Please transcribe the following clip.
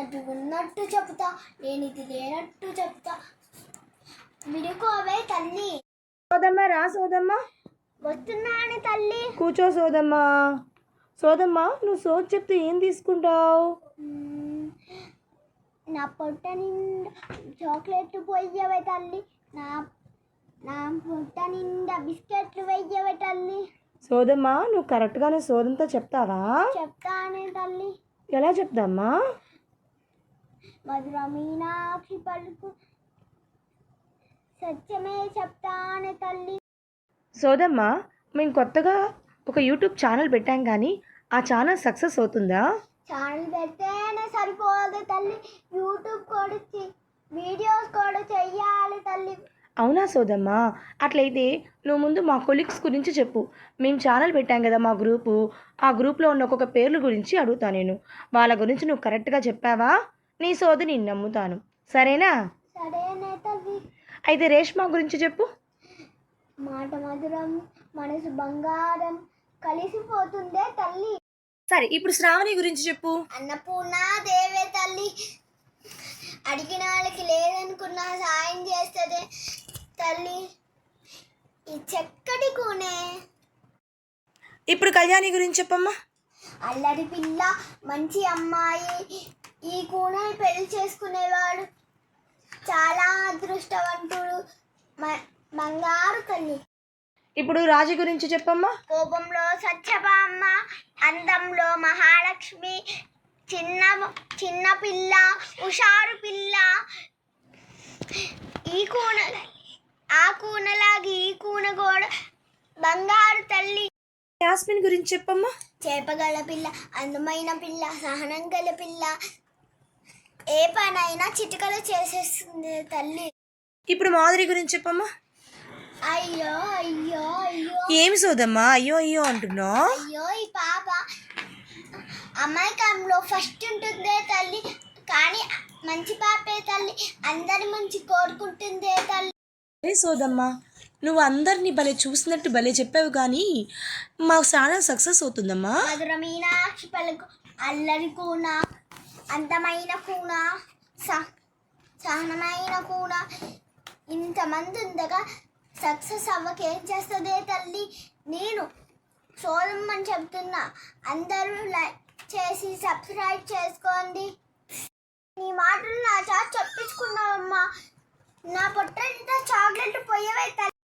ఉన్నది ఉన్నట్టు చెప్తా, లేనిది లేనట్టు చెప్తా. విడుకోవే తల్లి. సోదమ్మ రా సోదమ్మ. వస్తున్నాను తల్లి. కూర్చో సోదమ్మ. సోదమ్మ నువ్వు సోది చెప్తే ఏం తీసుకుంటావు? నా పొట్ట నిండా చాక్లెట్లు పోయవే తల్లి. నా నా పొట్ట నిండా బిస్కెట్లు వెయ్యవే తల్లి. సోదమ్మ నువ్వు కరెక్ట్గానే సోదంతా చెప్తావా? చెప్తానే తల్లి. ఎలా చెప్తామ్మా? మధుర మీనాక్షి పలుకు సత్యమే చెప్తానే తల్లి. సోదమ్మ మేము కొత్తగా ఒక యూట్యూబ్ ఛానల్ పెట్టాం కానీ ఆ ఛానల్ సక్సెస్ అవుతుందా? ఛానల్ పెడితేనే సరిపోదు తల్లి, యూట్యూబ్ కూడా వీడియోస్ కూడా చెయ్యాలి తల్లి. అవునా సోదమ్మ? అట్లయితే నువ్వు ముందు మా కొలీగ్స్ గురించి చెప్పు. మేము ఛానల్ పెట్టాం కదా మా గ్రూపు, ఆ గ్రూప్లో ఉన్న ఒక్కొక్క పేర్ల గురించి అడుగుతా నేను. వాళ్ళ గురించి నువ్వు కరెక్ట్గా చెప్పావా నీ సోది నేను నమ్ముతాను. సరేనా? సరేనే తల్లి. అయితే రేష్మా గురించి చెప్పు. మాట మధురం, మనసు బంగారం, కలిసిపోతుందే తల్లి. సరే ఇప్పుడు శ్రావణి గురించి చెప్పు. అన్నపూర్ణ దేవే తల్లి. అడిగిన వాళ్ళకి లేదనుకున్నా సాయం చేస్తుంది తల్లి. ఈ చక్కటి కూనే. ఇప్పుడు కళ్యాణి గురించి చెప్పమ్మా. అల్లరి పిల్ల, మంచి అమ్మాయి. ఈ కూనని పెళ్లి చేసుకునేవాడు చాలా అదృష్టవంతుడు, బంగారు తల్లి. ఇప్పుడు రాజు గురించి చెప్పమ్మా. కోపంలో సత్యభామ, అందంలో మహాలక్ష్మి, చిన్న పిల్ల, హుషారు పిల్ల. ఈ కూన ఆ కూనలాగి ఈ కూన కూడా బంగారు తల్లి. యాస్మిన్ గురించి చెప్పమ్మా. చేపగల పిల్ల, అందమైన పిల్ల, సహనం గల పిల్ల. ఏ పనైనా చిటికలు చేసేస్తుంది తల్లి. ఇప్పుడు మాధురి గురించి చెప్పమ్మా. అయ్యో అయ్యో అయ్యో. ఏమి సోదమ్మా అయ్యో అయ్యో అంటున్నావు? అయ్యో ఈ పాప అమాయకంలో ఫస్ట్ ఉంటుందే తల్లి, కానీ మంచి పాపే తల్లి. అందరి మంచి కోరుకుంటుందే తల్లి. అరే సోదమ్మా నువ్వు అందరినీ భలే చూసినట్టు భలే చెప్పావు కానీ మా ఛానల్ సక్సెస్ అవుతుందమ్మా. మధుర మీనాక్షి పలుకు, అల్లరి కూన, అందమైన కూన, సహనమైన కూన. ఇంతమంది ఉండగా సక్సెస్ అవ్వకేం చేస్తుందే తల్లి. నేను సోదమ్మని చెప్తున్నా, అందరూ లైక్ చేసి సబ్స్క్రైబ్ చేసుకోండి. నీ మాటలు నా చాట్ చెప్పించుకున్నావమ్మా. నా పొట్ట చాక్లెట్ పోయవే తల్లి.